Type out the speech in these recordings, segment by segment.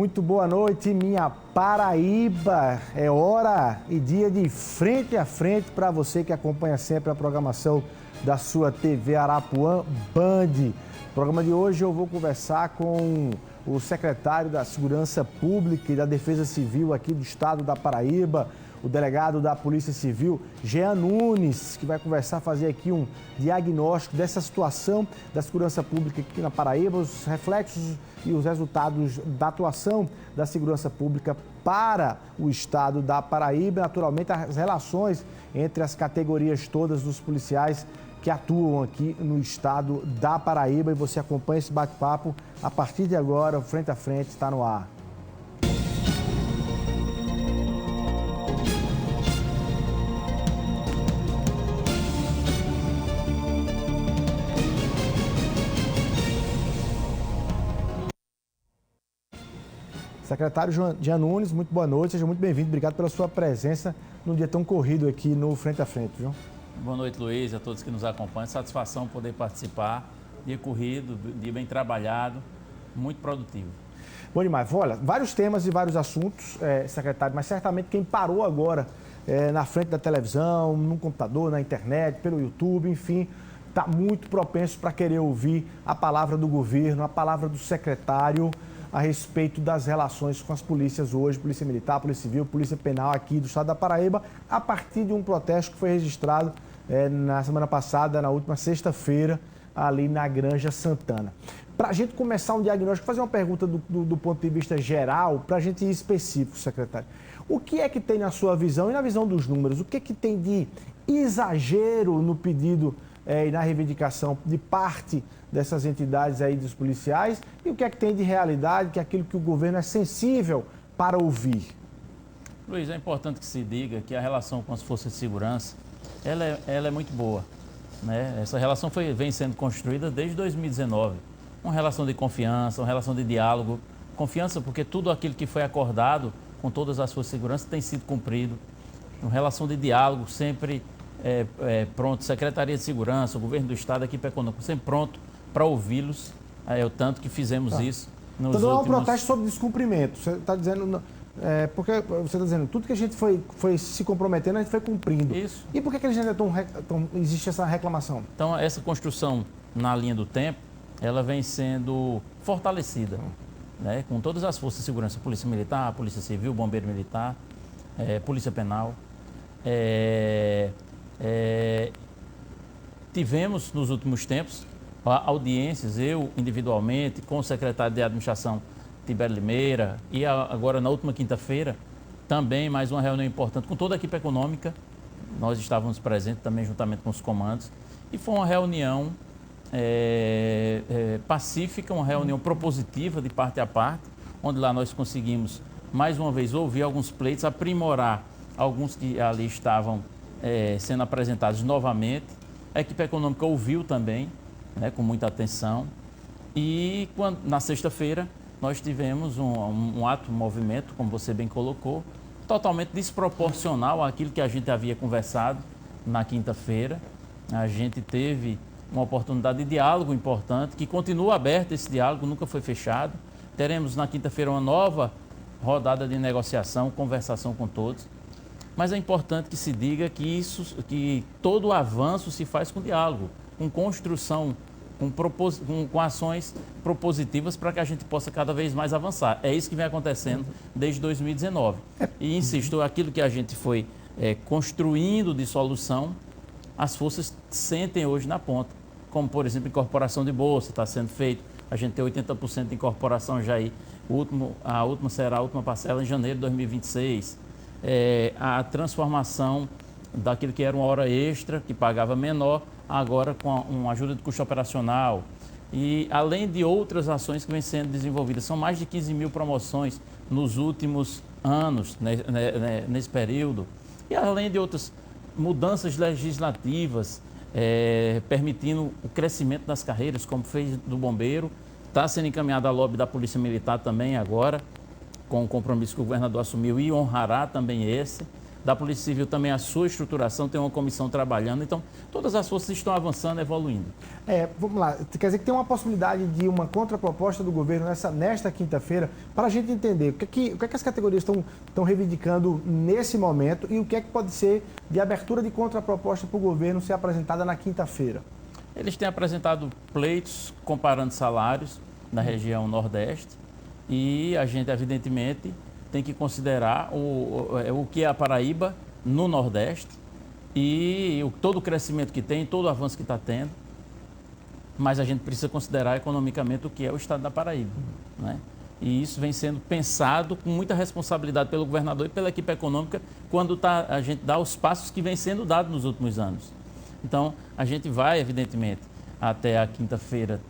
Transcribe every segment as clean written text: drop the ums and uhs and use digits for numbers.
Muito boa noite, minha Paraíba. É hora e dia de frente a frente para você que acompanha sempre a programação da sua TV Arapuã Band. No programa de hoje eu vou conversar com o secretário da Segurança Pública e da Defesa Civil aqui do estado da Paraíba, o delegado da Polícia Civil, Jean Nunes, que vai conversar, fazer aqui um diagnóstico dessa situação da segurança pública aqui na Paraíba, os reflexos e os resultados da atuação da segurança pública para o estado da Paraíba, naturalmente as relações entre as categorias todas dos policiais que atuam aqui no estado da Paraíba. E você acompanha esse bate-papo a partir de agora, Frente a Frente está no ar. Secretário Jean Nunes, muito boa noite, seja muito bem-vindo, obrigado pela sua presença num dia tão corrido aqui no Frente a Frente, viu? Boa noite, Luiz, a todos que nos acompanham, satisfação poder participar, dia corrido, dia bem trabalhado, muito produtivo. Bom demais, olha, vários temas e vários assuntos, secretário, mas certamente quem parou agora na frente da televisão, no computador, na internet, pelo YouTube, enfim, está muito propenso para querer ouvir a palavra do governo, a palavra do secretário a respeito das relações com as polícias hoje, Polícia Militar, Polícia Civil, Polícia Penal aqui do estado da Paraíba, a partir de um protesto que foi registrado na semana passada, na última sexta-feira, ali na Granja Santana. Para a gente começar um diagnóstico, fazer uma pergunta do ponto de vista geral, para a gente ir específico, secretário. O que é que tem na sua visão e na visão dos números? O que é que tem de exagero no pedido e na reivindicação de parte dessas entidades aí dos policiais, e o que é que tem de realidade, que é aquilo que o governo é sensível para ouvir? Luiz, é importante que se diga que a relação com as forças de segurança, ela é muito boa, né? Essa relação vem sendo construída desde 2019, uma relação de confiança, uma relação de diálogo, confiança porque tudo aquilo que foi acordado com todas as forças de segurança tem sido cumprido, uma relação de diálogo sempre pronto, Secretaria de Segurança, o Governo do Estado, a equipe econômica, sempre pronto para ouvi-los, o tanto que fizemos isso nos últimos... Então não é um últimos... protesto sobre descumprimento, você está dizendo... porque você está dizendo, tudo que a gente foi se comprometendo, a gente foi cumprindo. Isso. E por que eles ainda existe essa reclamação? Então, essa construção na linha do tempo, ela vem sendo fortalecida, né, com todas as forças de segurança, Polícia Militar, Polícia Civil, Bombeiro Militar, Polícia Penal. Tivemos, nos últimos tempos, audiências, eu individualmente, com o secretário de Administração, Tibério Limeira, e agora na última quinta-feira, também mais uma reunião importante com toda a equipe econômica. Nós estávamos presentes também juntamente com os comandos. E foi uma reunião pacífica, uma reunião propositiva de parte a parte, onde lá nós conseguimos, mais uma vez, ouvir alguns pleitos, aprimorar alguns que ali estavam sendo apresentados novamente. A equipe econômica ouviu também, né, com muita atenção. E na sexta-feira nós tivemos um ato, um movimento, como você bem colocou, totalmente desproporcional àquilo que a gente havia conversado na quinta-feira. A gente teve uma oportunidade de diálogo importante, que continua aberto esse diálogo, nunca foi fechado. Teremos na quinta-feira uma nova rodada de negociação, conversação com todos. Mas é importante que se diga que todo avanço se faz com diálogo, com construção, com ações propositivas para que a gente possa cada vez mais avançar. É isso que vem acontecendo desde 2019. E insisto, aquilo que a gente foi construindo de solução, as forças sentem hoje na ponta. Como, por exemplo, incorporação de bolsa, está sendo feito. A gente tem 80% de incorporação já aí. A última será a última parcela em janeiro de 2026. A transformação daquilo que era uma hora extra, que pagava menor, agora com uma ajuda de custo operacional. E além de outras ações que vêm sendo desenvolvidas, são mais de 15 mil promoções nos últimos anos, nesse período. E além de outras mudanças legislativas, permitindo o crescimento das carreiras, como fez do bombeiro, está sendo encaminhada a lobby da Polícia Militar também agora, com o compromisso que o governador assumiu e honrará também esse. da Polícia Civil também a sua estruturação, tem uma comissão trabalhando, então todas as forças estão avançando, evoluindo. Vamos lá, quer dizer que tem uma possibilidade de uma contraproposta do governo nesta quinta-feira, para a gente entender o que as categorias estão reivindicando nesse momento e o que é que pode ser de abertura de contraproposta para o governo ser apresentada na quinta-feira. Eles têm apresentado pleitos comparando salários na região Nordeste e a gente, evidentemente, tem que considerar o que é a Paraíba no Nordeste e todo o crescimento que tem, todo o avanço que está tendo, mas a gente precisa considerar economicamente o que é o estado da Paraíba, né? E isso vem sendo pensado com muita responsabilidade pelo governador e pela equipe econômica quando a gente dá os passos que vem sendo dados nos últimos anos. Então, a gente vai, evidentemente, até a quinta-feira.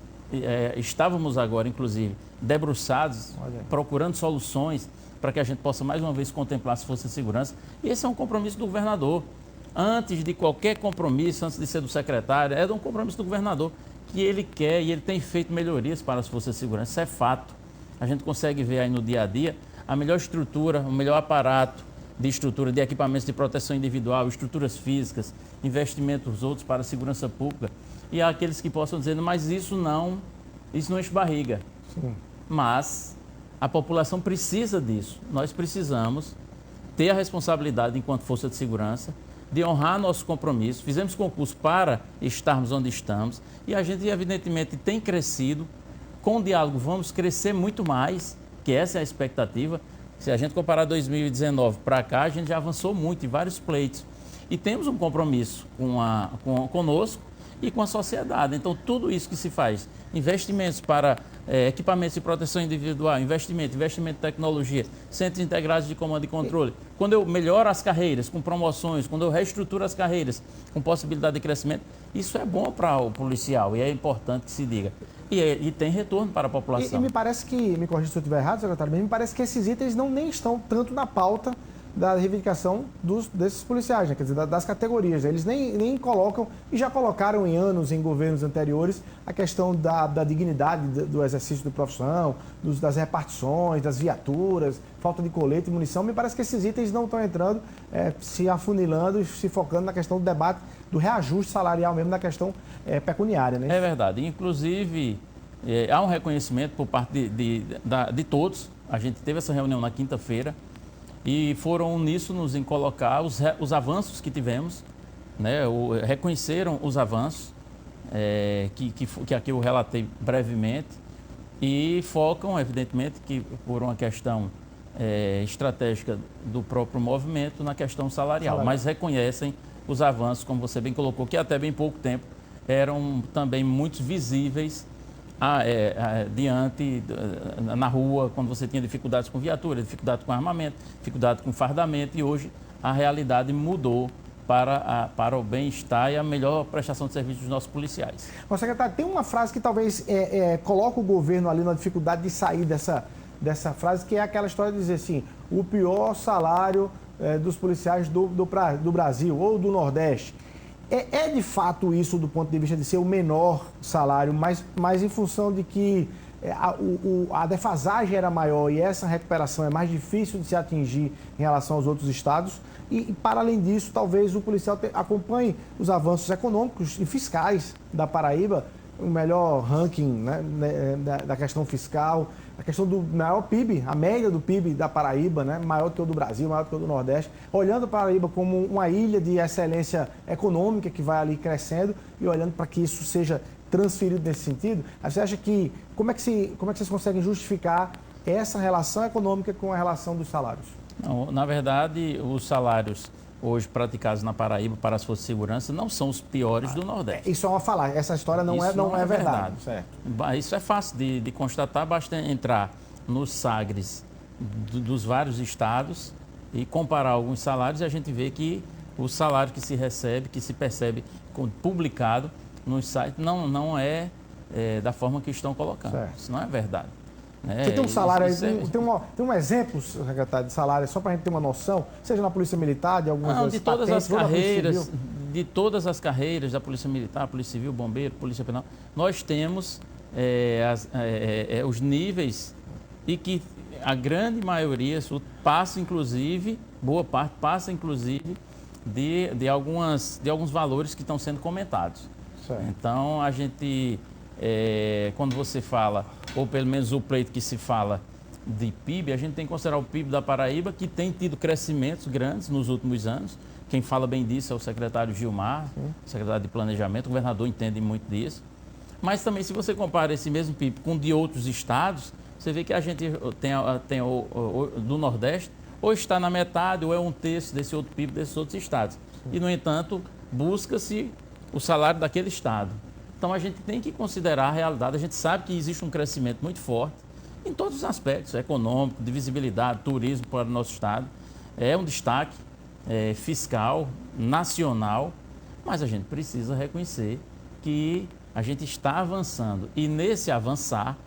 Estávamos agora, inclusive, debruçados, procurando soluções para que a gente possa, mais uma vez, contemplar as forças de segurança. E esse é um compromisso do governador. Antes de qualquer compromisso, antes de ser do secretário, é um compromisso do governador que ele quer e ele tem feito melhorias para as forças de segurança. Isso é fato. A gente consegue ver aí no dia a dia a melhor estrutura, o melhor aparato de estrutura, de equipamentos de proteção individual, estruturas físicas, investimentos outros para a segurança pública. E há aqueles que possam dizer, mas isso não enche barriga. Sim. Mas a população precisa disso. Nós precisamos ter a responsabilidade, enquanto força de segurança, de honrar nosso compromisso. Fizemos concurso para estarmos onde estamos e a gente, evidentemente, tem crescido. Com o diálogo, vamos crescer muito mais, que essa é a expectativa. Se a gente comparar 2019 para cá, a gente já avançou muito em vários pleitos. E temos um compromisso conosco e com a sociedade. Então, tudo isso que se faz, investimentos para equipamentos de proteção individual, investimento em tecnologia, centros integrados de comando e controle. Quando eu melhoro as carreiras com promoções, quando eu reestruturo as carreiras com possibilidade de crescimento, isso é bom para o policial e é importante que se diga. E tem retorno para a população. E me parece que, me corrija se eu estiver errado, secretário, mas me parece que esses itens nem estão tanto na pauta da reivindicação desses policiais, né? Quer dizer, das categorias. Eles nem colocam, e já colocaram em anos, em governos anteriores, a questão da dignidade do exercício da profissão, das repartições, das viaturas, falta de colete e munição. Me parece que esses itens não estão entrando, se afunilando e se focando na questão do debate do reajuste salarial mesmo, na questão pecuniária, né? É verdade. Inclusive, há um reconhecimento por parte de todos. A gente teve essa reunião na quinta-feira e foram uníssonos em colocar os avanços que tivemos, né? Reconheceram os avanços, que aqui eu relatei brevemente, e focam, evidentemente, que por uma questão estratégica do próprio movimento, na questão salarial, mas reconhecem os avanços, como você bem colocou, que até bem pouco tempo eram também muito visíveis na rua, quando você tinha dificuldades com viatura, dificuldade com armamento, dificuldade com fardamento, e hoje a realidade mudou para o bem-estar e a melhor prestação de serviço dos nossos policiais. Bom, secretário, tem uma frase que talvez coloca o governo ali na dificuldade de sair dessa frase, que é aquela história de dizer assim, o pior salário dos policiais do Brasil ou do Nordeste. É de fato isso do ponto de vista de ser o menor salário, mas em função de que a defasagem era maior e essa recuperação é mais difícil de se atingir em relação aos outros estados. E para além disso, talvez o policial acompanhe os avanços econômicos e fiscais da Paraíba, o melhor ranking, né, da questão fiscal, a questão do maior PIB, a média do PIB da Paraíba, né, maior do que o do Brasil, maior do que o do Nordeste, olhando a Paraíba como uma ilha de excelência econômica que vai ali crescendo e olhando para que isso seja transferido nesse sentido. Você acha que, como é que vocês conseguem justificar essa relação econômica com a relação dos salários? Não, na verdade, os salários hoje praticados na Paraíba para as forças de segurança não são os piores do Nordeste. Isso é uma falar, essa história não é verdade. Certo. Isso é fácil de constatar, basta entrar nos SAGRES dos vários estados e comparar alguns salários, e a gente vê que o salário que se recebe, que se percebe publicado nos sites, não é da forma que estão colocando. Certo. Isso não é verdade. Você tem um salário aí, tem um exemplo, secretário, de salário, só para a gente ter uma noção, seja na Polícia Militar, de algumas de todas as carreiras, de todas as carreiras da Polícia Militar, Polícia Civil, Bombeiro, Polícia Penal, nós temos os níveis e que a grande maioria passa, inclusive, boa parte passa, inclusive, de alguns valores que estão sendo comentados. Certo. Então, a gente, quando você fala, ou pelo menos o pleito que se fala de PIB, a gente tem que considerar o PIB da Paraíba, que tem tido crescimentos grandes nos últimos anos. Quem fala bem disso é o secretário Gilmar, secretário de Planejamento, o governador entende muito disso. Mas também, se você compara esse mesmo PIB com de outros estados, você vê que a gente tem do Nordeste, ou está na metade, ou é um terço desse outro PIB desses outros estados. E, no entanto, busca-se o salário daquele estado. Então, a gente tem que considerar a realidade. A gente sabe que existe um crescimento muito forte em todos os aspectos, econômico, de visibilidade, turismo para o nosso estado. É um destaque fiscal, nacional, mas a gente precisa reconhecer que a gente está avançando. E nesse avançar,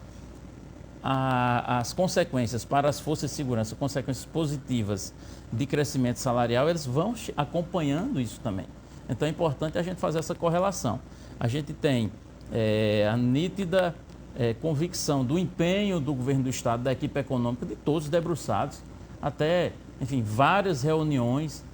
as consequências para as forças de segurança, consequências positivas de crescimento salarial, eles vão acompanhando isso também. Então é importante a gente fazer essa correlação. A gente tem a nítida convicção do empenho do governo do estado, da equipe econômica, de todos os debruçados, até, enfim, várias reuniões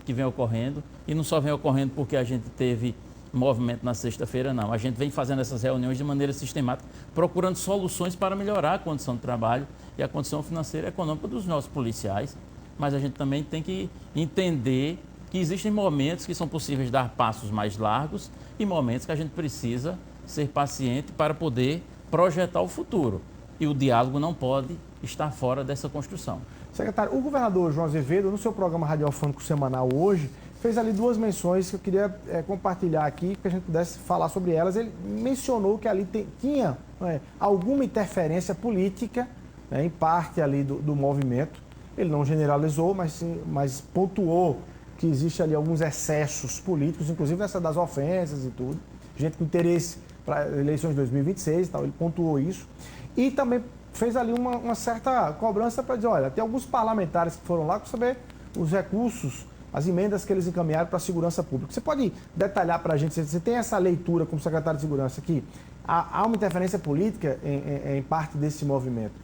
que vem ocorrendo, e não só vem ocorrendo porque a gente teve movimento na sexta-feira, não. A gente vem fazendo essas reuniões de maneira sistemática, procurando soluções para melhorar a condição de trabalho e a condição financeira e econômica dos nossos policiais. Mas a gente também tem que entender que existem momentos que são possíveis dar passos mais largos e momentos que a gente precisa ser paciente para poder projetar o futuro. E o diálogo não pode estar fora dessa construção. Secretário, o governador João Azevedo, no seu programa radiofônico semanal hoje, fez ali duas menções que eu queria compartilhar aqui, que a gente pudesse falar sobre elas. Ele mencionou que ali tinha alguma interferência política, em parte ali do movimento. Ele não generalizou, mas pontuou que existe ali alguns excessos políticos, inclusive essa das ofensas e tudo. Gente com interesse para eleições de 2026 e tal, ele pontuou isso. E também fez ali uma certa cobrança para dizer, olha, tem alguns parlamentares que foram lá para saber os recursos, as emendas que eles encaminharam para a segurança pública. Você pode detalhar para a gente, você tem essa leitura como secretário de segurança que há uma interferência política em parte desse movimento.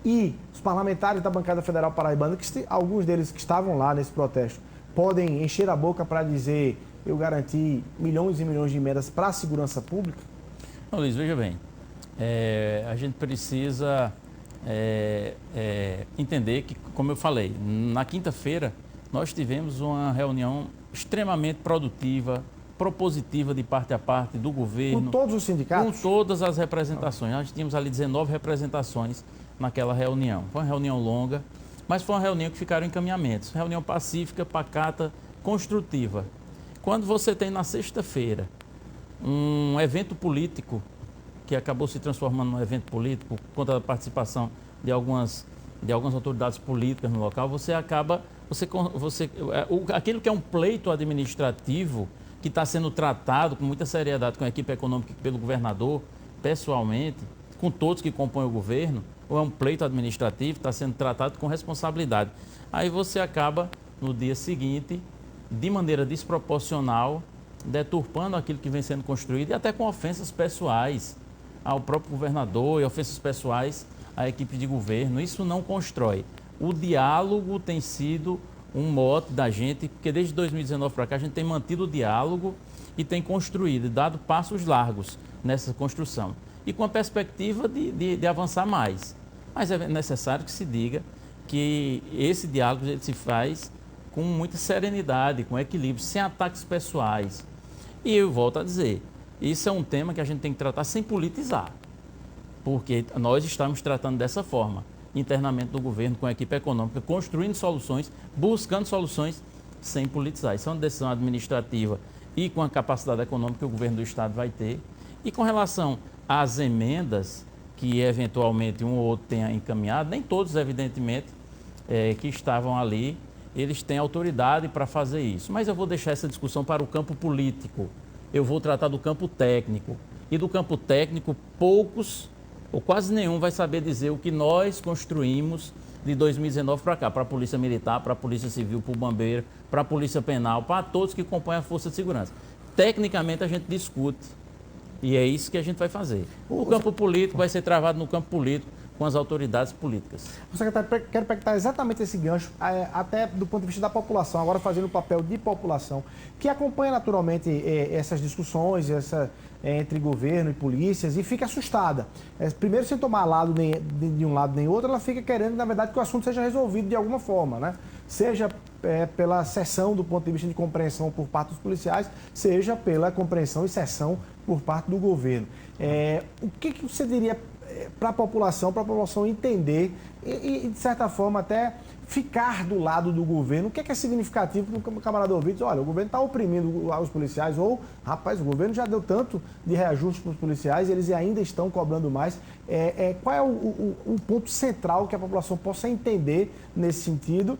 E os parlamentares da bancada federal paraibana, alguns deles que estavam lá nesse protesto, podem encher a boca para dizer eu garanti milhões e milhões de emendas para a segurança pública? Não, Luiz, veja bem, a gente precisa entender que, como eu falei, na quinta-feira nós tivemos uma reunião extremamente produtiva, propositiva de parte a parte do governo. Com todos os sindicatos? Com todas as representações. Nós tínhamos ali 19 representações naquela reunião. Foi uma reunião longa, mas foi uma reunião que ficaram encaminhamentos. Reunião pacífica, pacata, construtiva. Quando você tem na sexta-feira um evento político que acabou se transformando num evento político por conta da participação de algumas autoridades políticas no local, você acaba, aquilo que é um pleito administrativo que está sendo tratado com muita seriedade com a equipe econômica pelo governador, pessoalmente, com todos que compõem o governo, ou é um pleito administrativo, está sendo tratado com responsabilidade. Aí você acaba, no dia seguinte, de maneira desproporcional, deturpando aquilo que vem sendo construído e até com ofensas pessoais ao próprio governador e ofensas pessoais à equipe de governo. Isso não constrói. O diálogo tem sido um mote da gente, porque desde 2019 para cá a gente tem mantido o diálogo e tem construído, dado passos largos nessa construção. E com a perspectiva de avançar mais. Mas é necessário que se diga que esse diálogo ele se faz com muita serenidade, com equilíbrio, sem ataques pessoais. E eu volto a dizer, isso é um tema que a gente tem que tratar sem politizar, porque nós estamos tratando dessa forma, internamente do governo, com a equipe econômica, construindo soluções, buscando soluções sem politizar. Isso é uma decisão administrativa e com a capacidade econômica que o governo do estado vai ter. E com relação às emendas que eventualmente um ou outro tenha encaminhado, nem todos, evidentemente, que estavam ali, eles têm autoridade para fazer isso. Mas eu vou deixar essa discussão para o campo político. Eu vou tratar do campo técnico. E do campo técnico, poucos ou quase nenhum vai saber dizer o que nós construímos de 2019 para cá, para a Polícia Militar, para a Polícia Civil, para o Bombeiro, para a Polícia Penal, para todos que compõem a Força de Segurança. Tecnicamente a gente discute. E é isso que a gente vai fazer. O campo político vai ser travado no campo político, com as autoridades políticas. Secretário, quero pegar exatamente esse gancho, até do ponto de vista da população, agora fazendo o papel de população, que acompanha naturalmente essas discussões entre governo e polícias e fica assustada. Primeiro, sem tomar lado de um lado nem outro, ela fica querendo, na verdade, que o assunto seja resolvido de alguma forma, né? Seja pela cessão do ponto de vista de compreensão por parte dos policiais, seja pela compreensão e cessão por parte do governo. O que você diria para a população entender e, de certa forma, até ficar do lado do governo? O que é significativo para o camarada ouvir? Diz, olha, o governo está oprimindo os policiais, ou, rapaz, o governo já deu tanto de reajuste para os policiais, eles ainda estão cobrando mais. Qual é o ponto central que a população possa entender nesse sentido?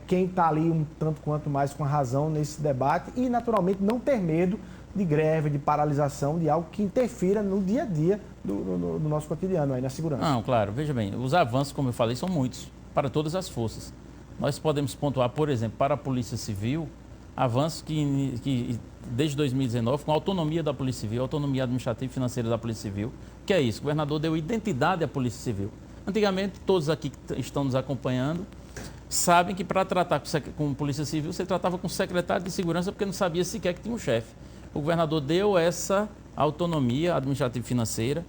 Quem está ali um tanto quanto mais com a razão nesse debate e, naturalmente, não ter medo de greve, de paralisação, de algo que interfira no dia a dia do nosso cotidiano, aí na segurança. Não, claro, veja bem, os avanços, como eu falei, são muitos, para todas as forças. Nós podemos pontuar, por exemplo, para a Polícia Civil, avanços que desde 2019, com a autonomia da Polícia Civil, autonomia administrativa e financeira da Polícia Civil, que é isso, o governador deu identidade à Polícia Civil. Antigamente, todos aqui que estão nos acompanhando sabem que para tratar com Polícia Civil, você tratava com o secretário de Segurança porque não sabia sequer que tinha um chefe. O governador deu essa autonomia administrativa e financeira,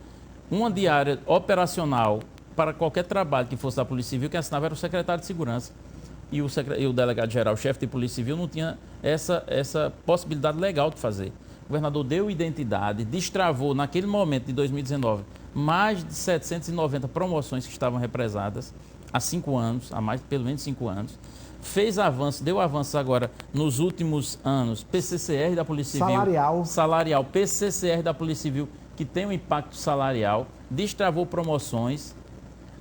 uma diária operacional para qualquer trabalho que fosse da Polícia Civil, quem assinava era o secretário de Segurança. E o delegado-geral, o chefe de Polícia Civil, não tinha essa possibilidade legal de fazer. O governador deu identidade, destravou, naquele momento de 2019, mais de 790 promoções que estavam represadas há 5 anos, há pelo menos 5 anos. Fez avanço, deu avanços agora nos últimos anos, PCCR da Polícia Civil. Salarial, PCCR da Polícia Civil, que tem um impacto salarial, destravou promoções.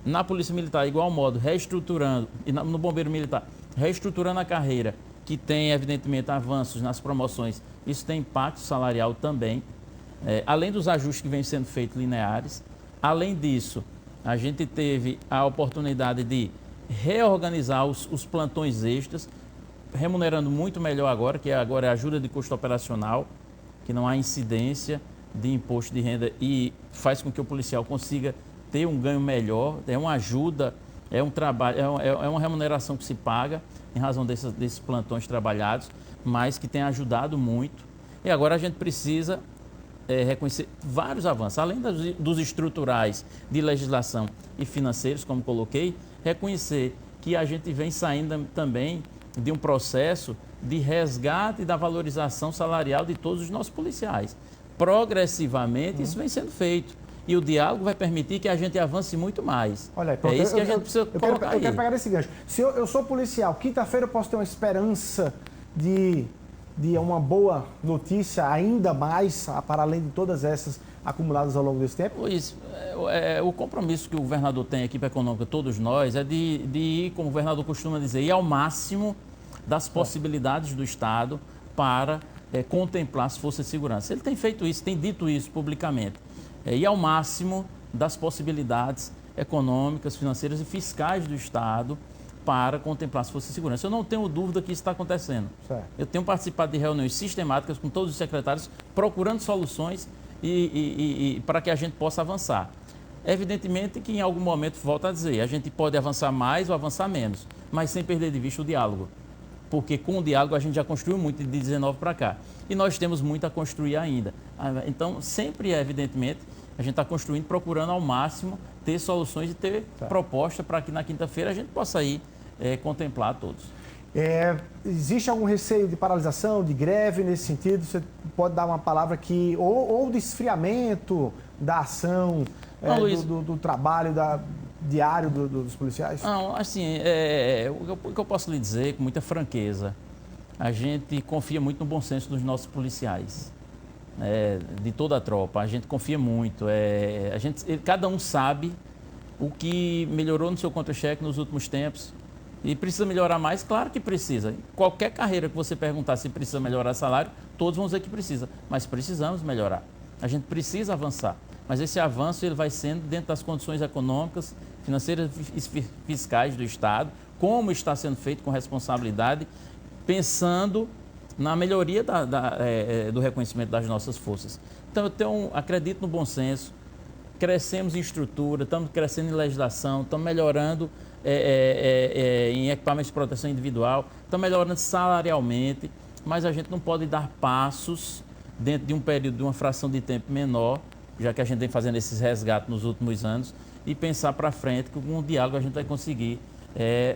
Na Polícia Militar, igual modo, reestruturando, e no Bombeiro Militar, reestruturando a carreira, que tem, evidentemente, avanços nas promoções. Isso tem impacto salarial também, além dos ajustes que vêm sendo feitos lineares. Além disso, a gente teve a oportunidade de reorganizar os plantões extras, remunerando muito melhor agora, que agora é ajuda de custo operacional, que não há incidência de imposto de renda e faz com que o policial consiga ter um ganho melhor, é uma ajuda, é um trabalho, é uma remuneração que se paga em razão desses plantões trabalhados, mas que tem ajudado muito. E agora a gente precisa reconhecer vários avanços, além dos estruturais de legislação e financeiros, como coloquei, reconhecer que a gente vem saindo também de um processo de resgate da valorização salarial de todos os nossos policiais. Progressivamente isso vem sendo feito. E o diálogo vai permitir que a gente avance muito mais. Olha aí, pronto, isso que a gente precisa colocar aí. Eu quero pegar esse gancho. Se eu sou policial, quinta-feira eu posso ter uma esperança de uma boa notícia ainda mais, para além de todas essas acumuladas ao longo desse tempo? Luiz, o compromisso que o governador tem, a equipe econômica, todos nós, é de ir, como o governador costuma dizer, ir ao máximo das possibilidades do Estado para contemplar as forças de segurança. Ele tem feito isso, tem dito isso publicamente. Ir ao máximo das possibilidades econômicas, financeiras e fiscais do Estado para contemplar as forças de segurança. Eu não tenho dúvida que isso está acontecendo. Certo. Eu tenho participado de reuniões sistemáticas com todos os secretários, procurando soluções e para que a gente possa avançar. Evidentemente que em algum momento, volto a dizer, a gente pode avançar mais ou avançar menos, mas sem perder de vista o diálogo. Porque com o diálogo a gente já construiu muito de 19 para cá. E nós temos muito a construir ainda. Então, sempre, evidentemente, a gente está construindo, procurando ao máximo ter soluções e ter proposta para que na quinta-feira a gente possa ir contemplar todos. Existe algum receio de paralisação, de greve nesse sentido? Você pode dar uma palavra que ou de esfriamento da ação, do trabalho diário dos policiais? Não, assim, o que eu posso lhe dizer com muita franqueza, a gente confia muito no bom senso dos nossos policiais, de toda a tropa, a gente confia muito. Cada um sabe o que melhorou no seu contra-cheque nos últimos tempos. E precisa melhorar mais? Claro que precisa. Qualquer carreira que você perguntar se precisa melhorar salário, todos vão dizer que precisa. Mas precisamos melhorar. A gente precisa avançar. Mas esse avanço ele vai sendo dentro das condições econômicas, financeiras e fiscais do Estado, como está sendo feito com responsabilidade, pensando na melhoria do reconhecimento das nossas forças. Então, acredito no bom senso. crescemos em estrutura, estamos crescendo em legislação, estamos melhorando em equipamentos de proteção individual, estamos melhorando salarialmente, mas a gente não pode dar passos dentro de um período, de uma fração de tempo menor, já que a gente vem fazendo esses resgates nos últimos anos, e pensar para frente que com o diálogo a gente vai conseguir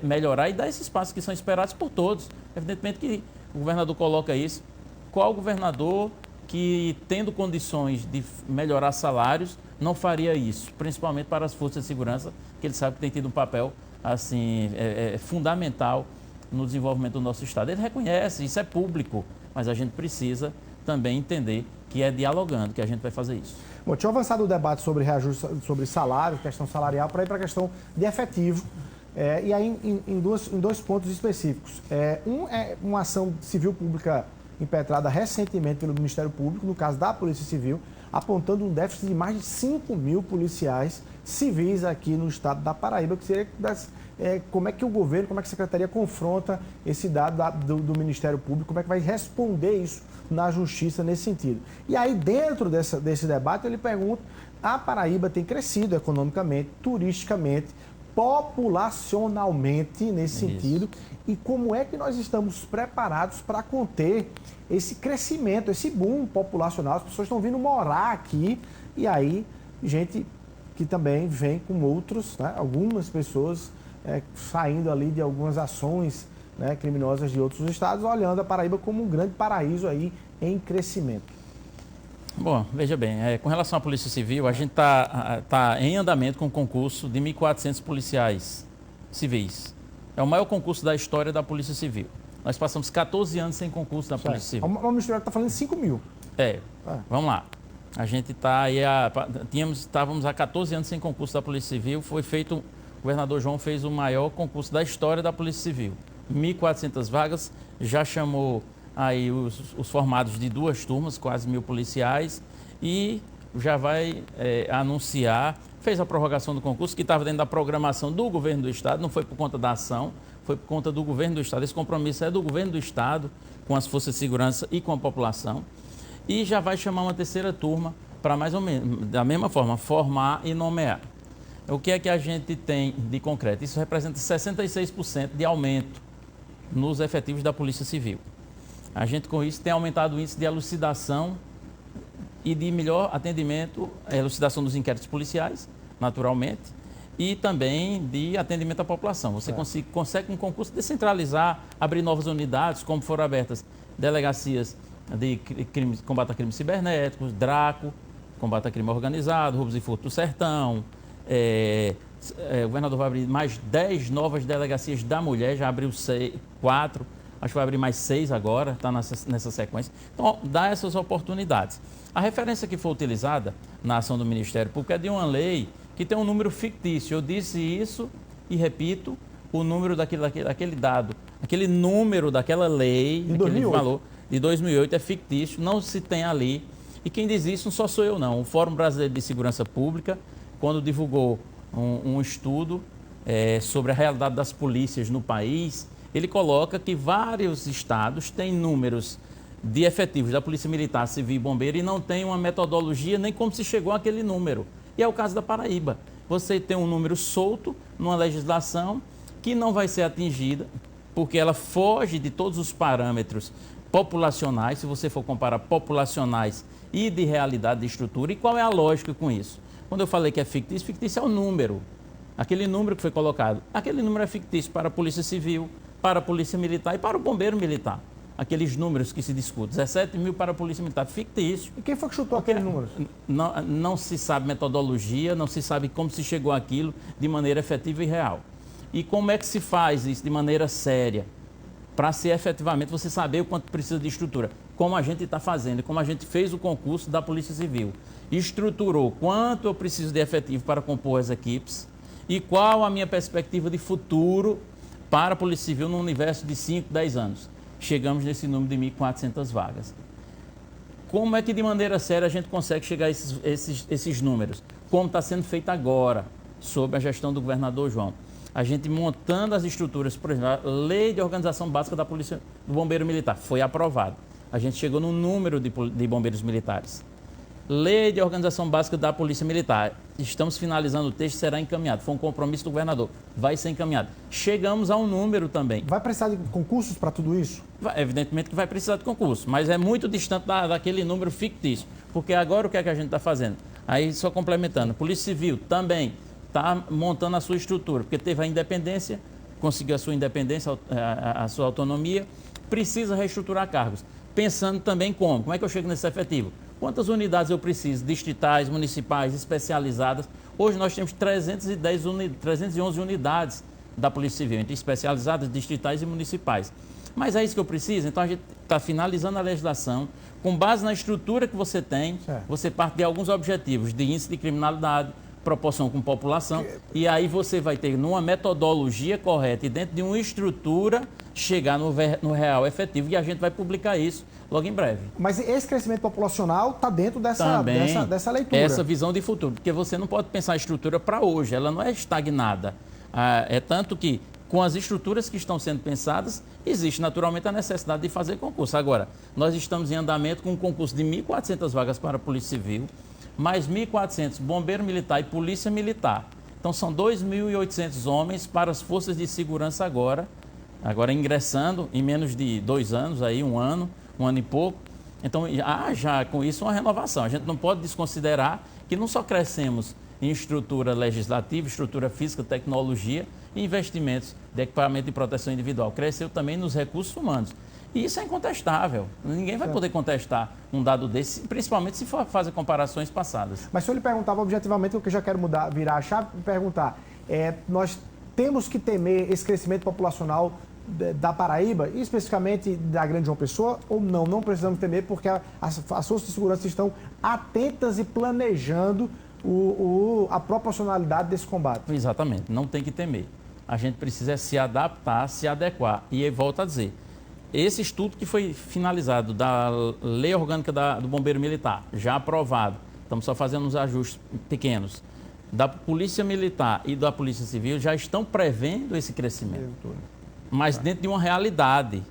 melhorar e dar esses passos que são esperados por todos. Evidentemente que o governador coloca isso. Qual governador que, tendo condições de melhorar salários, não faria isso? Principalmente para as forças de segurança, que ele sabe que tem tido um papel assim, fundamental no desenvolvimento do nosso Estado. Ele reconhece, isso é público, mas a gente precisa também entender que é dialogando que a gente vai fazer isso. Bom, tinha avançado o debate sobre reajuste, sobre salário, questão salarial, para ir para a questão de efetivo. E aí em dois pontos específicos. Um é uma ação civil pública impetrada recentemente pelo Ministério Público, no caso da Polícia Civil, apontando um déficit de mais de 5 mil policiais civis aqui no estado da Paraíba, que seria como é que o governo, como é que a Secretaria confronta esse dado do Ministério Público, como é que vai responder isso na Justiça nesse sentido. E aí, dentro desse debate, ele pergunta, a Paraíba tem crescido economicamente, turisticamente, populacionalmente nesse sentido, e como é que nós estamos preparados para conter esse crescimento, esse boom populacional. As pessoas estão vindo morar aqui e aí gente que também vem com outros, né, algumas pessoas saindo ali de algumas ações, né, criminosas de outros estados, olhando a Paraíba como um grande paraíso aí em crescimento. Bom, veja bem, com relação à Polícia Civil, a gente tá em andamento com o concurso de 1.400 policiais civis. É o maior concurso da história da Polícia Civil. Nós passamos 14 anos sem concurso da Polícia Civil. O Ministério está falando de 5 mil. Vamos lá. A gente está aí, estávamos há 14 anos sem concurso da Polícia Civil. Foi feito, o governador João fez o maior concurso da história da Polícia Civil. 1.400 vagas, já chamou aí os formados de 2 turmas, quase 1.000 policiais, e já vai anunciar, fez a prorrogação do concurso, que estava dentro da programação do governo do Estado, não foi por conta da ação, foi por conta do governo do Estado. Esse compromisso é do governo do Estado, com as forças de segurança e com a população, e já vai chamar uma 3ª turma para mais ou menos, da mesma forma, formar e nomear. O que é que a gente tem de concreto? Isso representa 66% de aumento nos efetivos da Polícia Civil. A gente, com isso, tem aumentado o índice de elucidação e de melhor atendimento, elucidação dos inquéritos policiais, naturalmente, e também de atendimento à população. Você consegue um concurso descentralizar, abrir novas unidades, como foram abertas delegacias de combate a crimes cibernéticos, DRACO, combate a crime organizado, roubos e furto do sertão. O governador vai abrir mais 10 novas delegacias da mulher, já abriu 4, acho que vai abrir mais 6 agora, está nessa sequência. Então, dá essas oportunidades. A referência que foi utilizada na ação do Ministério Público é de uma lei que tem um número fictício. Eu disse isso e repito, o número daquele dado, aquele número daquela lei, aquele valor de 2008 é fictício, não se tem ali. E quem diz isso não só sou eu, não. O Fórum Brasileiro de Segurança Pública, quando divulgou um estudo sobre a realidade das polícias no país, ele coloca que vários estados têm números de efetivos da Polícia Militar, Civil e Bombeiro e não tem uma metodologia nem como se chegou àquele número. E é o caso da Paraíba. Você tem um número solto numa legislação que não vai ser atingida porque ela foge de todos os parâmetros populacionais, se você for comparar populacionais e de realidade de estrutura. E qual é a lógica com isso? Quando eu falei que é fictício é o número. Aquele número que foi colocado. Aquele número é fictício para a Polícia Civil, para a Polícia Militar e para o Bombeiro Militar. Aqueles números que se discutem, 17 mil para a Polícia Militar, fictício. E quem foi que chutou aqueles números? Não se sabe metodologia, não se sabe como se chegou àquilo de maneira efetiva e real. E como é que se faz isso de maneira séria? Para ser efetivamente você saber o quanto precisa de estrutura. Como a gente está fazendo, como a gente fez o concurso da Polícia Civil. Estruturou quanto eu preciso de efetivo para compor as equipes e qual a minha perspectiva de futuro para a Polícia Civil no universo de 5, 10 anos. Chegamos nesse número de 1.400 vagas. Como é que de maneira séria a gente consegue chegar a esses números? Como está sendo feito agora, sob a gestão do governador João. A gente montando as estruturas, por exemplo, a Lei de Organização Básica da Polícia do Bombeiro Militar foi aprovada. A gente chegou no número de bombeiros militares. Lei de Organização Básica da Polícia Militar. Estamos finalizando o texto, será encaminhado. Foi um compromisso do governador. Vai ser encaminhado. Chegamos a um número também. Vai precisar de concursos para tudo isso? Evidentemente que vai precisar de concurso, mas é muito distante daquele número fictício. Porque agora o que é que a gente está fazendo? Aí, só complementando, Polícia Civil também está montando a sua estrutura, porque teve a independência, conseguiu a sua independência, a sua autonomia, precisa reestruturar cargos. Pensando também como é que eu chego nesse efetivo? Quantas unidades eu preciso, distritais, municipais, especializadas? Hoje nós temos 311 unidades da Polícia Civil, entre especializadas, distritais e municipais. Mas é isso que eu preciso? Então a gente está finalizando a legislação, com base na estrutura que você tem, você parte de alguns objetivos de índice de criminalidade, proporção com população, e aí você vai ter, numa metodologia correta e dentro de uma estrutura, chegar no real efetivo, e a gente vai publicar isso logo em breve. Mas esse crescimento populacional está dentro dessa leitura. Essa visão de futuro, porque você não pode pensar a estrutura para hoje, ela não é estagnada. É tanto que, com as estruturas que estão sendo pensadas, existe naturalmente a necessidade de fazer concurso. Agora, nós estamos em andamento com um concurso de 1.400 vagas para a Polícia Civil, mais 1.400 bombeiro militar e polícia militar. Então são 2.800 homens para as forças de segurança agora ingressando em menos de 2 anos, aí, um ano e pouco. Então já com isso uma renovação. A gente não pode desconsiderar que não só crescemos em estrutura legislativa, estrutura física, tecnologia e investimentos de equipamento de proteção individual. Cresceu também nos recursos humanos. E isso é incontestável. Ninguém vai poder contestar um dado desse, principalmente se for fazer comparações passadas. Mas se eu lhe perguntava objetivamente, o que eu já quero virar a chave e perguntar, nós temos que temer esse crescimento populacional da Paraíba, e especificamente da Grande João Pessoa, ou não? Não precisamos temer porque as forças de segurança estão atentas e planejando a proporcionalidade desse combate. Exatamente, não tem que temer. A gente precisa se adaptar, se adequar. E aí, volto a dizer, esse estudo que foi finalizado da Lei Orgânica do Bombeiro Militar, já aprovado, estamos só fazendo uns ajustes pequenos, da Polícia Militar e da Polícia Civil, já estão prevendo esse crescimento. Mas dentro de uma realidade,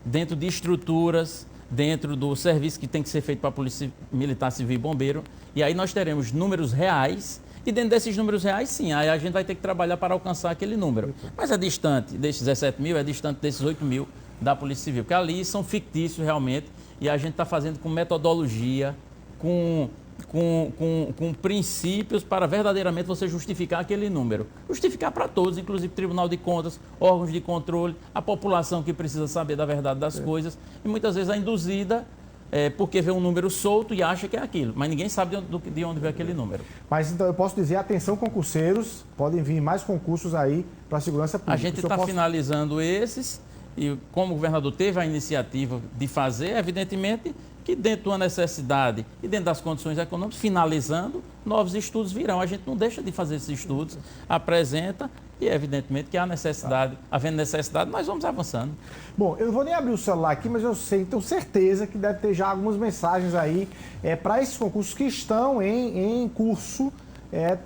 dentro de estruturas, dentro do serviço que tem que ser feito para a Polícia Militar, Civil e Bombeiro. E aí nós teremos números reais, e dentro desses números reais, sim, aí a gente vai ter que trabalhar para alcançar aquele número. Mas é distante desses 17 mil, é distante desses 8 mil da Polícia Civil, porque ali são fictícios realmente, e a gente está fazendo com metodologia, com princípios para verdadeiramente você justificar aquele número. Justificar para todos, inclusive Tribunal de Contas, órgãos de controle, a população que precisa saber da verdade das coisas, e muitas vezes é induzida porque vê um número solto e acha que é aquilo, mas ninguém sabe de onde veio aquele número. Mas então eu posso dizer, atenção concurseiros, podem vir mais concursos aí para a segurança pública. A gente está finalizando esses, e como o governador teve a iniciativa de fazer, evidentemente que dentro da necessidade e dentro das condições econômicas, finalizando, novos estudos virão. A gente não deixa de fazer esses estudos, apresenta e evidentemente que há necessidade, havendo necessidade, nós vamos avançando. Bom, eu não vou nem abrir o celular aqui, mas eu tenho certeza que deve ter já algumas mensagens aí para esses concursos que estão em curso.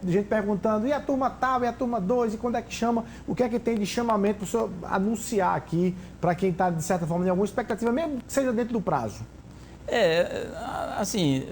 Gente perguntando, e a turma tal, e a turma 2, e quando é que chama? O que é que tem de chamamento para o senhor anunciar aqui, para quem está, de certa forma, em alguma expectativa, mesmo que seja dentro do prazo? Assim,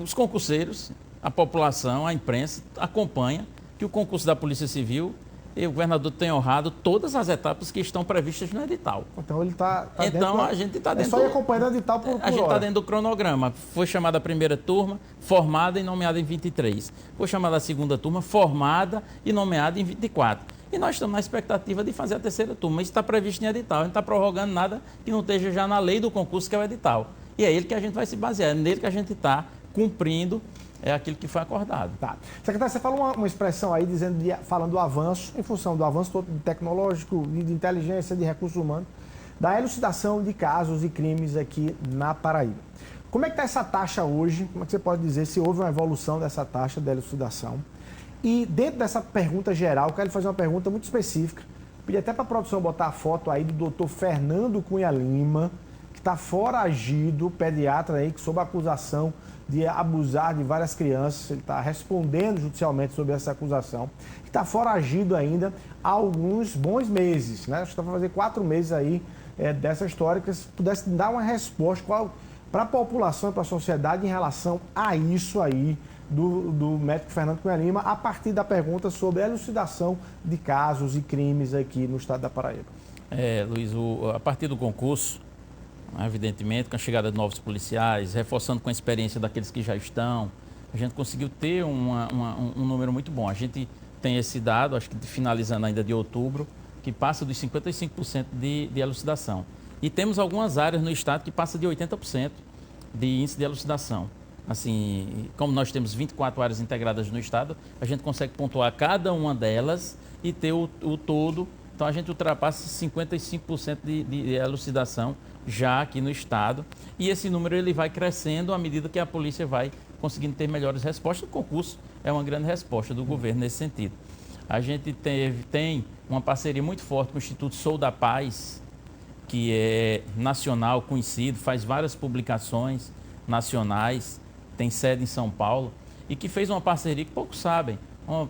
os concurseiros, a população, a imprensa acompanha que o concurso da Polícia Civil, e o governador tem honrado todas as etapas que estão previstas no edital. Então ele está então, a gente está dentro. É só ir acompanhando o edital por A gente está dentro do cronograma. Foi chamada a primeira turma, formada e nomeada em 23. Foi chamada a segunda turma, formada e nomeada em 24. E nós estamos na expectativa de fazer a terceira turma. Isso está previsto em edital. A gente não está prorrogando nada que não esteja já na lei do concurso, que é o edital. E é ele que a gente vai se basear, é nele que a gente está cumprindo aquilo que foi acordado. Tá. Secretário, você falou uma expressão aí falando do avanço, em função do avanço todo tecnológico, de inteligência, de recursos humanos, da elucidação de casos e crimes aqui na Paraíba. Como é que está essa taxa hoje? Como é que você pode dizer se houve uma evolução dessa taxa de elucidação? E dentro dessa pergunta geral, eu quero fazer uma pergunta muito específica. Pedi até para a produção botar a foto aí do doutor Fernando Cunha Lima, que está foragido, pediatra aí, que sob acusação de abusar de várias crianças. Ele está respondendo judicialmente sobre essa acusação. Está foragido ainda há alguns bons meses, né? Acho que está para fazer 4 meses aí dessa história. Que se pudesse dar uma resposta, para a população e para a sociedade em relação a isso aí do médico Fernando Cunha Lima, a partir da pergunta sobre a elucidação de casos e crimes aqui no estado da Paraíba. Luiz, a partir do concurso, evidentemente, com a chegada de novos policiais, reforçando com a experiência daqueles que já estão, a gente conseguiu ter um número muito bom. A gente tem esse dado, acho que finalizando ainda de outubro, que passa dos 55% de elucidação. E temos algumas áreas no estado que passa de 80% de índice de elucidação. Assim, como nós temos 24 áreas integradas no estado, a gente consegue pontuar cada uma delas e ter o todo. Então, a gente ultrapassa 55% de elucidação já aqui no estado. E esse número ele vai crescendo à medida que a polícia vai conseguindo ter melhores respostas. O concurso é uma grande resposta do governo nesse sentido. A gente tem uma parceria muito forte com o Instituto Sou da Paz, que é nacional, conhecido, faz várias publicações nacionais, tem sede em São Paulo, e que fez uma parceria que poucos sabem,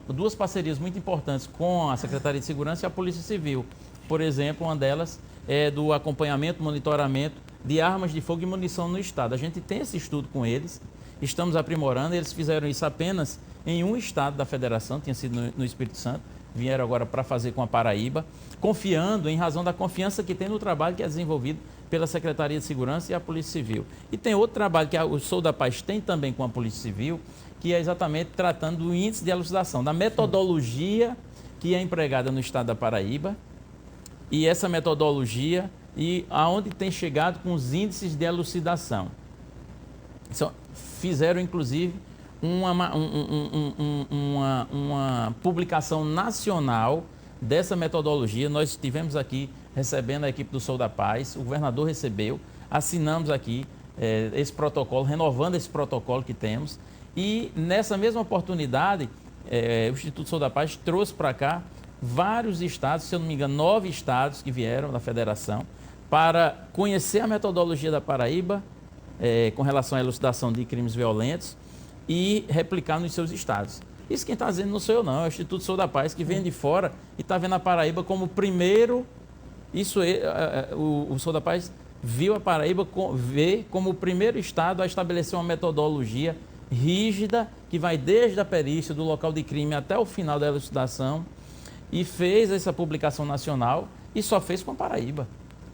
duas parcerias muito importantes com a Secretaria de Segurança e a Polícia Civil. Por exemplo, uma delas é do acompanhamento, monitoramento de armas de fogo e munição no estado. A gente tem esse estudo com eles, estamos aprimorando, eles fizeram isso apenas em um estado da federação, tinha sido no Espírito Santo, vieram agora para fazer com a Paraíba, confiando em razão da confiança que tem no trabalho que é desenvolvido pela Secretaria de Segurança e a Polícia Civil. E tem outro trabalho que o Sou da Paz tem também com a Polícia Civil, que é exatamente tratando do índice de elucidação, da metodologia que é empregada no estado da Paraíba, e essa metodologia e aonde tem chegado com os índices de elucidação. Fizeram, inclusive, uma publicação nacional dessa metodologia. Nós estivemos aqui recebendo a equipe do Sou da Paz, o governador recebeu, assinamos aqui esse protocolo, renovando esse protocolo que temos, e nessa mesma oportunidade, o Instituto Sou da Paz trouxe para cá vários estados, se eu não me engano, 9 estados que vieram da federação, para conhecer a metodologia da Paraíba com relação à elucidação de crimes violentos e replicar nos seus estados. Isso quem está dizendo não sou eu não, é o Instituto Sou da Paz, que vem de fora e está vendo a Paraíba como o primeiro. O Sou da Paz viu a Paraíba como o primeiro estado a estabelecer uma metodologia rígida, que vai desde a perícia do local de crime até o final da elucidação, e fez essa publicação nacional e só fez com a Paraíba.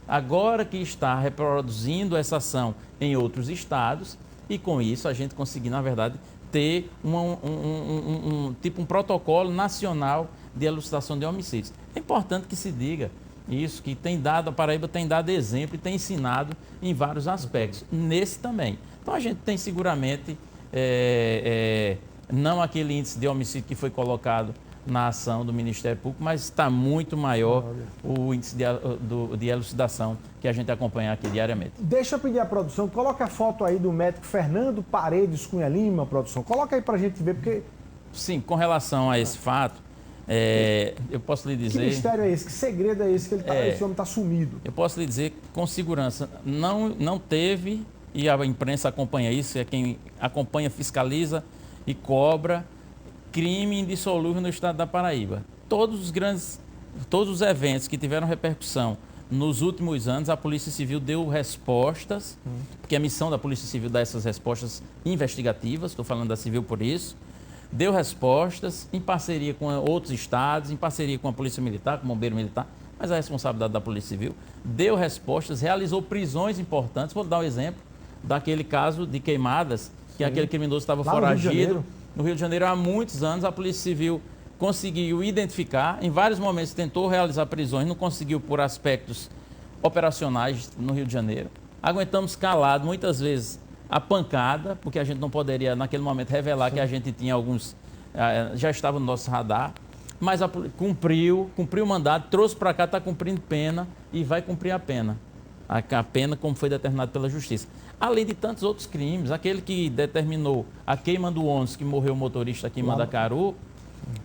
Agora que está reproduzindo essa ação em outros estados, e com isso a gente conseguir, na verdade, ter um protocolo nacional de elucidação de homicídios. É importante que se diga isso, que a Paraíba tem dado exemplo e tem ensinado em vários aspectos, nesse também. Então a gente tem seguramente, não aquele índice de homicídio que foi colocado na ação do Ministério Público, mas está muito maior o índice de elucidação que a gente acompanha aqui diariamente. Deixa eu pedir à produção, coloca a foto aí do médico Fernando Paredes Cunha Lima, produção. Coloca aí para a gente ver, porque... Sim, com relação a esse fato, eu posso lhe dizer... Que mistério é esse? Que segredo é esse que esse homem está sumido? Eu posso lhe dizer com segurança, não teve, e a imprensa acompanha isso, é quem acompanha, fiscaliza e cobra, crime indissolúvel no estado da Paraíba. Todos os eventos que tiveram repercussão nos últimos anos, a Polícia Civil deu respostas, porque a missão da Polícia Civil dá essas respostas investigativas, estou falando da Civil por isso, deu respostas em parceria com outros estados, em parceria com a Polícia Militar, com o Bombeiro Militar, mas a responsabilidade da Polícia Civil, deu respostas, realizou prisões importantes. Vou dar um exemplo daquele caso de Queimadas, que aquele criminoso estava foragido no Rio de Janeiro há muitos anos. A Polícia Civil conseguiu identificar, em vários momentos tentou realizar prisões, não conseguiu por aspectos operacionais no Rio de Janeiro. Aguentamos calado, muitas vezes, a pancada, porque a gente não poderia, naquele momento, revelar que a gente tinha alguns, já estava no nosso radar, mas cumpriu o mandato, trouxe para cá, está cumprindo pena e vai cumprir a pena. A pena como foi determinado pela Justiça. Além de tantos outros crimes, aquele que determinou a queima do ônibus que morreu o motorista aqui em Mandacaru,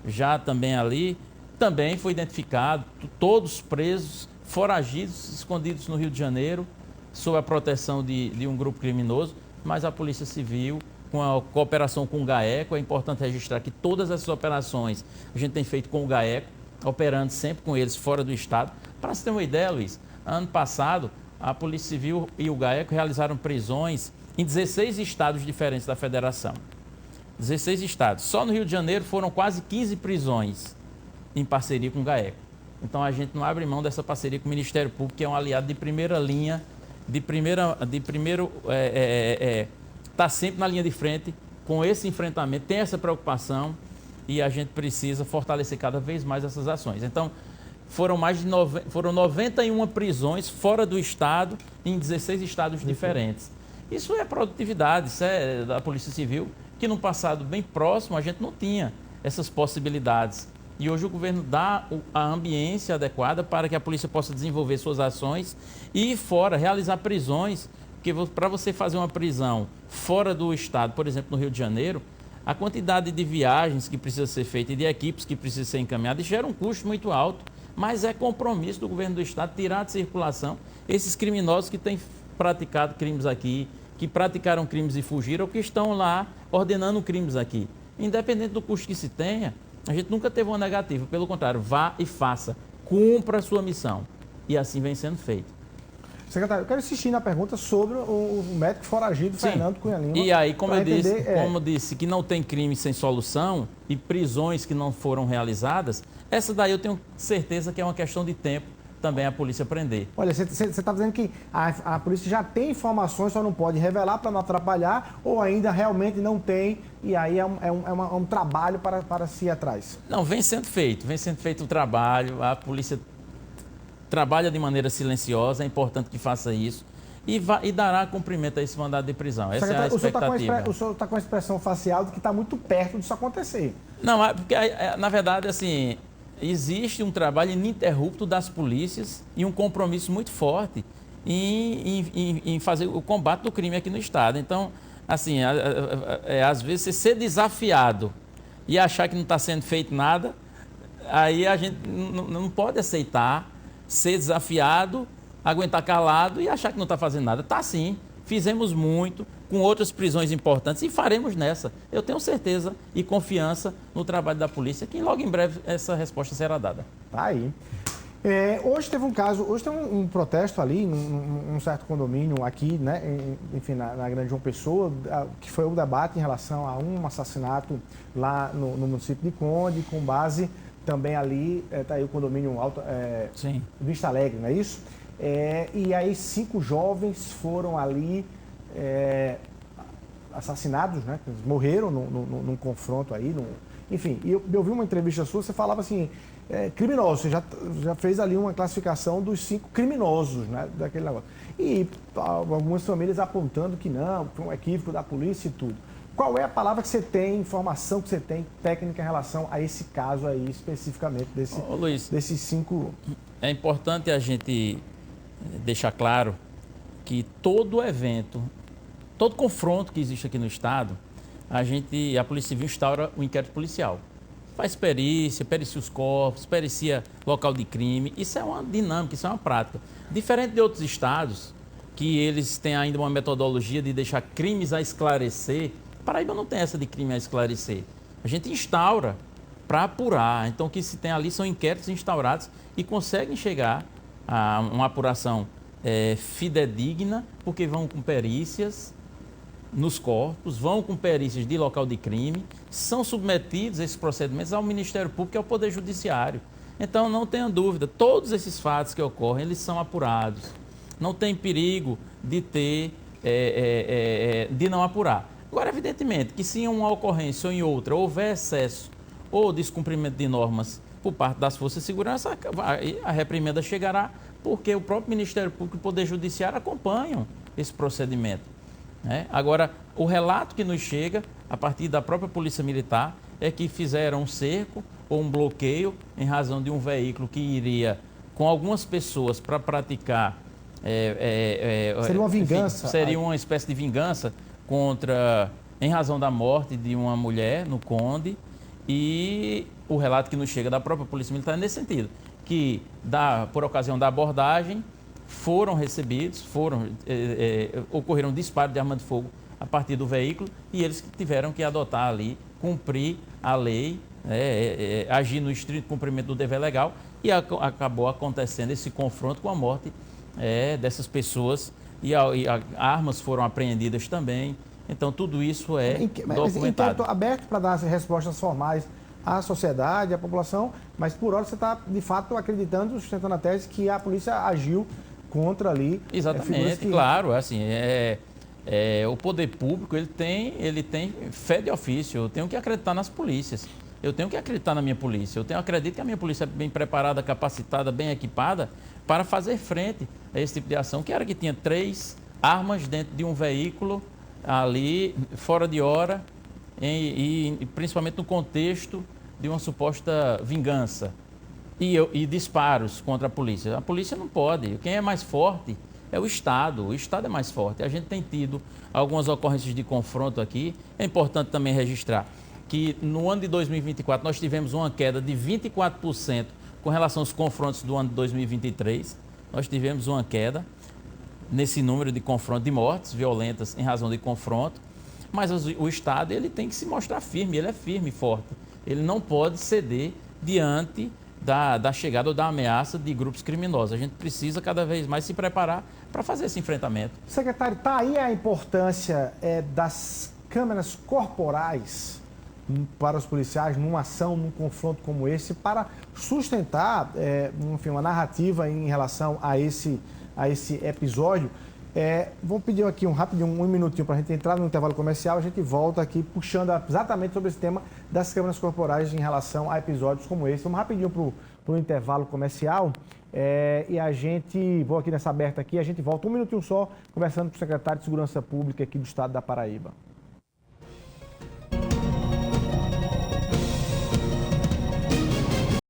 já também ali, também foi identificado, todos presos, foragidos, escondidos no Rio de Janeiro, sob a proteção de um grupo criminoso, mas a Polícia Civil, com a cooperação com o GAECO, é importante registrar que todas essas operações a gente tem feito com o GAECO, operando sempre com eles fora do estado. Para você ter uma ideia, Luiz, ano passado, a Polícia Civil e o GAECO realizaram prisões em 16 estados diferentes da federação. 16 estados. Só no Rio de Janeiro foram quase 15 prisões em parceria com o GAECO. Então a gente não abre mão dessa parceria com o Ministério Público, que é um aliado de primeira linha, está sempre na linha de frente com esse enfrentamento, tem essa preocupação e a gente precisa fortalecer cada vez mais essas ações. Então, foram 91 prisões fora do estado, em 16 estados diferentes. Isso é produtividade, isso é da Polícia Civil, que no passado bem próximo a gente não tinha essas possibilidades. E hoje o governo dá a ambiência adequada para que a polícia possa desenvolver suas ações e fora, realizar prisões, porque para você fazer uma prisão fora do estado, por exemplo, no Rio de Janeiro, a quantidade de viagens que precisa ser feita e de equipes que precisam ser encaminhadas gera um custo muito alto, mas é compromisso do governo do estado tirar de circulação esses criminosos que têm praticado crimes aqui, que praticaram crimes e fugiram, ou que estão lá ordenando crimes aqui. Independente do custo que se tenha, a gente nunca teve uma negativa, pelo contrário, vá e faça, cumpra a sua missão. E assim vem sendo feito. Secretário, eu quero insistir na pergunta sobre o médico foragido Fernando Cunha Lima. E aí, como eu disse que não tem crime sem solução e prisões que não foram realizadas, essa daí eu tenho certeza que é uma questão de tempo também a polícia prender. Olha, você está dizendo que a polícia já tem informações, só não pode revelar para não atrapalhar, ou ainda realmente não tem, e aí é um trabalho para se ir atrás? Não, vem sendo feito o trabalho, a polícia trabalha de maneira silenciosa, é importante que faça isso, e dará cumprimento a esse mandado de prisão. Essa é a expectativa. O senhor está com a expressão facial de que está muito perto disso acontecer. Não, porque na verdade, assim, existe um trabalho ininterrupto das polícias e um compromisso muito forte em fazer o combate do crime aqui no estado. Então, assim, às vezes você ser desafiado e achar que não está sendo feito nada, aí a gente não pode aceitar ser desafiado, aguentar calado e achar que não está fazendo nada. Está sim, fizemos muito, com outras prisões importantes e faremos nessa. Eu tenho certeza e confiança no trabalho da polícia, que logo em breve essa resposta será dada. Tá aí. Hoje teve um protesto ali, num certo condomínio aqui, né, enfim, na Grande João Pessoa, que foi o debate em relação a um assassinato lá no município de Conde, com base também ali, está aí o condomínio Vista Alegre, não é isso? E aí 5 jovens foram ali assassinados, né? Eles morreram num confronto aí. Enfim, e eu vi uma entrevista sua, você falava assim, criminosos, você já fez ali uma classificação dos 5 criminosos, né? Daquele negócio. E algumas famílias apontando que não, foi um equívoco da polícia e tudo. Qual é a palavra que você tem, informação que você tem, técnica em relação a esse caso aí, especificamente, desses 5? É importante a gente deixar claro que todo evento, todo confronto que existe aqui no estado, a Polícia Civil instaura o inquérito policial. Faz perícia, pericia os corpos, pericia local de crime. Isso é uma dinâmica, isso é uma prática. Diferente de outros estados, que eles têm ainda uma metodologia de deixar crimes a esclarecer, Paraíba não tem essa de crime a esclarecer. A gente instaura para apurar. Então, o que se tem ali são inquéritos instaurados e conseguem chegar a uma apuração fidedigna, porque vão com perícias nos corpos, vão com perícias de local de crime, são submetidos esses procedimentos ao Ministério Público e ao Poder Judiciário. Então, não tenha dúvida, todos esses fatos que ocorrem, eles são apurados. Não tem perigo de de não apurar. Agora, evidentemente, que se em uma ocorrência ou em outra houver excesso ou descumprimento de normas por parte das forças de segurança, a reprimenda chegará, porque o próprio Ministério Público e o Poder Judiciário acompanham esse procedimento, né? Agora, o relato que nos chega, a partir da própria Polícia Militar, é que fizeram um cerco ou um bloqueio em razão de um veículo que iria com algumas pessoas para praticar... seria uma vingança? Enfim, seria uma espécie de vingança em razão da morte de uma mulher no Conde, e o relato que nos chega da própria Polícia Militar é nesse sentido, que por ocasião da abordagem foram recebidos, ocorreram disparos de arma de fogo a partir do veículo e eles tiveram que adotar ali, cumprir a lei, agir no estrito cumprimento do dever legal, e acabou acontecendo esse confronto com a morte dessas pessoas e armas foram apreendidas também. Então, tudo isso é documentado. Inquérito aberto para dar as respostas formais à sociedade, à população, mas por hora você está, de fato, acreditando, sustentando a tese que a polícia agiu contra ali. Exatamente, claro, assim, o poder público, ele tem fé de ofício, eu tenho que acreditar nas polícias, eu tenho que acreditar na minha polícia, acredito que a minha polícia é bem preparada, capacitada, bem equipada para fazer frente a esse tipo de ação, que era que tinha 3 armas dentro de um veículo ali, fora de hora, e principalmente no contexto de uma suposta vingança e disparos contra a polícia. A polícia não pode. Quem é mais forte é o Estado é mais forte. A gente tem tido algumas ocorrências de confronto aqui. É importante também registrar que no ano de 2024 nós tivemos uma queda de 24% com relação aos confrontos do ano de 2023. Nós tivemos uma queda nesse número de confronto, de mortes violentas em razão de confronto. Mas o Estado, ele tem que se mostrar firme, ele é firme e forte. Ele não pode ceder diante da chegada ou da ameaça de grupos criminosos. A gente precisa cada vez mais se preparar para fazer esse enfrentamento. Secretário, está aí a importância das câmeras corporais para os policiais numa ação, num confronto como esse, para sustentar enfim, uma narrativa em relação a esse episódio. Vou pedir aqui um minutinho para a gente entrar no intervalo comercial. A gente volta aqui puxando exatamente sobre esse tema das câmeras corporais em relação a episódios como esse. Vamos rapidinho para o intervalo comercial e vou aqui nessa aberta aqui, a gente volta um minutinho só conversando com o secretário de Segurança Pública aqui do Estado da Paraíba.